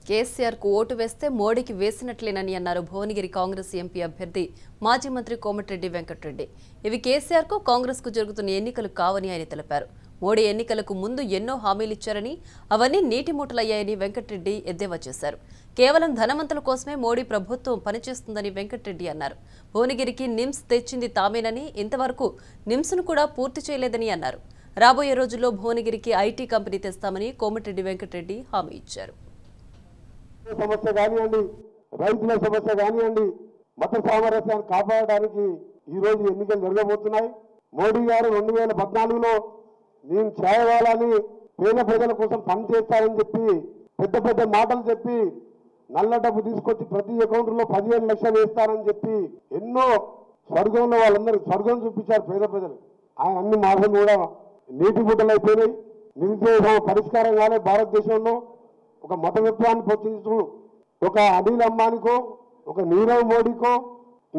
కేసీఆర్ కు ఓటు వేస్తే మోడీకి వేసినట్లేనని అన్నారు భువనగిరి కాంగ్రెస్ ఎంపీ అభ్యర్థి మాజీ మంత్రి కోమటిరెడ్డి వెంకటరెడ్డి. ఇవి కేసీఆర్ కు కాంగ్రెస్ కు జరుగుతున్న ఎన్నికలు కావని ఆయన తెలిపారు. మోడీ ఎన్నికలకు ముందు ఎన్నో హామీలు ఇచ్చారని అవన్నీ నీటిమూటలయ్యాయని వెంకటరెడ్డి ఎద్దేవా చేశారు. కేవలం ధనవంతుల కోసమే మోడీ ప్రభుత్వం పనిచేస్తుందని వెంకటరెడ్డి అన్నారు. భువనగిరికి నిమ్స్ తెచ్చింది తామేనని, ఇంతవరకు నిమ్స్ ను కూడా పూర్తి చేయలేదని అన్నారు. రాబోయే రోజుల్లో భువనగిరికి ఐటీ కంపెనీ తెస్తామని కోమటిరెడ్డి వెంకటరెడ్డి హామీ ఇచ్చారు. సమస్య కానివ్వండి, రైతుల సమస్య కానివ్వండి, మత సామరస్యాన్ని కాపాడడానికి ఈ రోజు ఎన్నికలు జరగబోతున్నాయి. మోడీ గారు 2014లో నేను చేయవాలని పేద ప్రజల కోసం పనిచేస్తానని చెప్పి పెద్ద పెద్ద మాటలు చెప్పి నల్ల డబ్బు తీసుకొచ్చి ప్రతి అకౌంట్లో 15 లక్షలు వేస్తానని చెప్పి ఎన్నో స్వర్గంలో వాళ్ళందరికీ స్వర్గం చూపించారు పేద ప్రజలు. ఆయన అన్ని మాటలు కూడా నీటి గుడ్డలైపోయినాయి. నిరుద్యోగ పరిష్కారం కాలే. భారతదేశంలో ఒక మతతత్వాన్ని ప్రోత్సహిస్తూ ఒక అనిల్ అంబానీకో, ఒక నీరవ్ మోడీకో,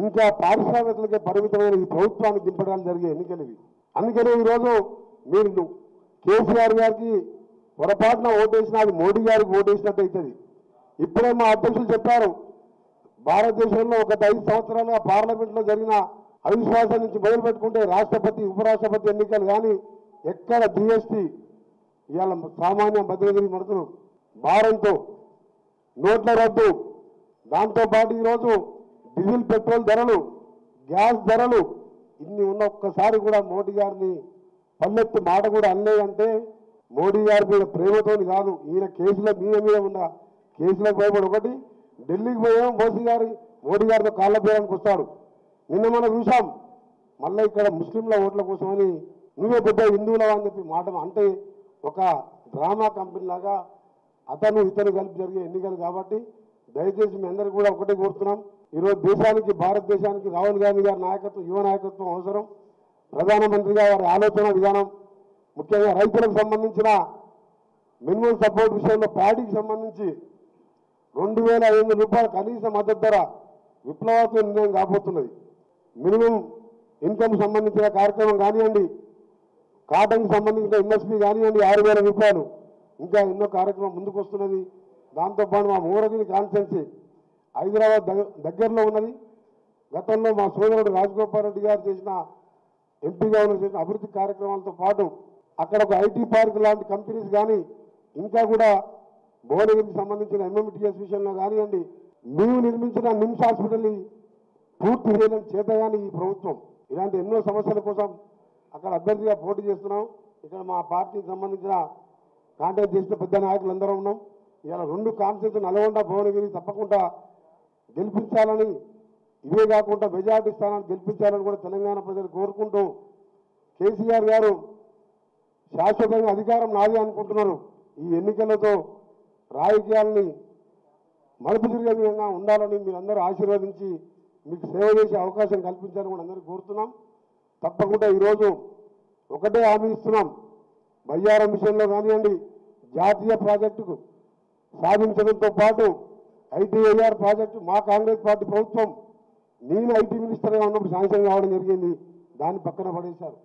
ఇంకా పారిశ్రామికలకే పరిమితమైన ఈ ప్రభుత్వాన్ని దింపడానికి జరిగే ఎన్నికలు ఇవి. అందుకనే ఈరోజు మీరు కేసీఆర్ గారికి పొరపాటున ఓటేసినా అది మోడీ గారికి ఓటేసినట్టు అవుతుంది. ఇప్పుడే మా అధ్యక్షులు చెప్పారు, భారతదేశంలో గత 5 సంవత్సరాలుగా పార్లమెంట్లో జరిగిన అవిశ్వాసం నుంచి మొదలు పెట్టుకుంటే రాష్ట్రపతి, ఉపరాష్ట్రపతి ఎన్నికలు కానీ ఎక్కడ జీఎస్టీ ఇవాళ సామాన్య మధ్యతరగతి మనుషులు భారంతో, నోట్ల రద్దు, దాంతోపాటు ఈరోజు డీజిల్ పెట్రోల్ ధరలు, గ్యాస్ ధరలు ఇన్ని ఉన్న ఒక్కసారి కూడా మోడీ గారిని పల్లెత్తి మాట కూడా అనలేదంటే మోడీ గారి మీద ప్రేమతోని కాదు. ఈయన కేసుల మీద ఉన్న కేసులకు భయపడి ఒకటి ఢిల్లీకి పోయాం, మోడీ గారితో కాళ్ళ పేరానికి వస్తాడు. నిన్న మనం చూసాం, మళ్ళీ ఇక్కడ ముస్లింల ఓట్ల కోసమని నువ్వే పెద్ద హిందువులవా అని చెప్పి మాట అంటే ఒక డ్రామా కంపెనీ లాగా అతను ఇతను కలిపి జరిగే ఎన్నికలు కాబట్టి దయచేసి మీ అందరికీ కూడా ఒకటే కోరుతున్నాం. ఈరోజు దేశానికి, భారతదేశానికి రాహుల్ గాంధీ గారి నాయకత్వం, యువ నాయకత్వం అవసరం. ప్రధానమంత్రిగా వారి ఆలోచన విధానం, ముఖ్యంగా రైతులకు సంబంధించిన మినిమం సపోర్ట్ విషయంలో ప్యాడీకి సంబంధించి 2500 రూపాయల కనీస మద్దతు ధర విప్లవాత్మక నిర్ణయం కాబోతున్నది. మినిమం ఇన్కమ్ సంబంధించిన కార్యక్రమం కానివ్వండి, కాటన్కి సంబంధించిన ఎంఎస్పీ కానివ్వండి 6000 రూపాయలు, ఇంకా ఎన్నో కార్యక్రమం ముందుకు వస్తున్నది. దాంతోపాటు మా మూరగిరి కాన్స్టిట్యున్సీ హైదరాబాద్ దగ్గరలో ఉన్నది. గతంలో మా సోదరుడు రాజగోపాల్ రెడ్డి గారు చేసిన ఎంపీగా ఉన్న చేసిన అభివృద్ధి కార్యక్రమాలతో పాటు అక్కడ ఒక ఐటీ పార్క్ లాంటి కంపెనీస్ కానీ, ఇంకా కూడా భువనగిరికి సంబంధించిన ఎంఎంటీఎస్ విషయంలో కానివ్వండి, మేము నిర్మించిన నిమ్స్ హాస్పిటల్ని పూర్తి చేయడం చేత కానీ ఈ ప్రభుత్వం ఇలాంటి ఎన్నో సమస్యల కోసం అక్కడ అభ్యర్థిగా పోటీ చేస్తున్నాం. ఇక్కడ మా పార్టీకి సంబంధించిన కాంటాక్ట్ చేసిన పెద్ద నాయకులు అందరూ ఉన్నాం. ఇలా 2 కాన్స్టిట్యూన్సీ నల్గొండ, భువనగిరి తప్పకుండా గెలిపించాలని, ఇవే కాకుండా మెజార్టీ స్థానాన్ని గెలిపించాలని కూడా తెలంగాణ ప్రజలు కోరుకుంటూ, కేసీఆర్ గారు శాశ్వతంగా అధికారం నాది అనుకుంటున్నారు. ఈ ఎన్నికలతో రాజకీయాలని మలుపు తిరిగే విధంగా ఉండాలని మీరందరూ ఆశీర్వదించి మీకు సేవ చేసే అవకాశం కల్పించాలని కూడా అందరికీ కోరుతున్నాం. తప్పకుండా ఈరోజు ఒకటే హామీ ఇస్తున్నాం, బయ్యారం విషయంలో కానివ్వండి, జాతీయ ప్రాజెక్టుకు సాధించడంతో పాటు ఐటీఐఆర్ ప్రాజెక్టు మా కాంగ్రెస్ పార్టీ ప్రభుత్వం, నేను ఐటీ మినిస్టర్గా ఉన్నప్పుడు శాంక్షన్ కావడం జరిగింది, దాన్ని పక్కన పడేశారు.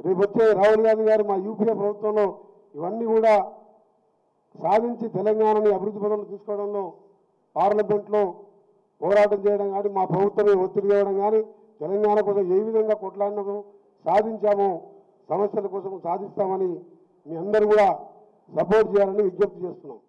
రేపు వచ్చే రాహుల్ గాంధీ గారు మా యూపీఏ ప్రభుత్వంలో ఇవన్నీ కూడా సాధించి తెలంగాణని అభివృద్ధి పదంలో తీసుకోవడంలో పార్లమెంట్లో పోరాటం చేయడం కానీ, మా ప్రభుత్వమే ఒత్తిడి చేయడం కానీ, తెలంగాణ కోసం ఏ విధంగా కొట్లాడినామో సాధించామో సమస్యల కోసం సాధిస్తామని మీ అందరూ కూడా సపోర్ట్ చేయాలని విజ్ఞప్తి చేస్తున్నాం.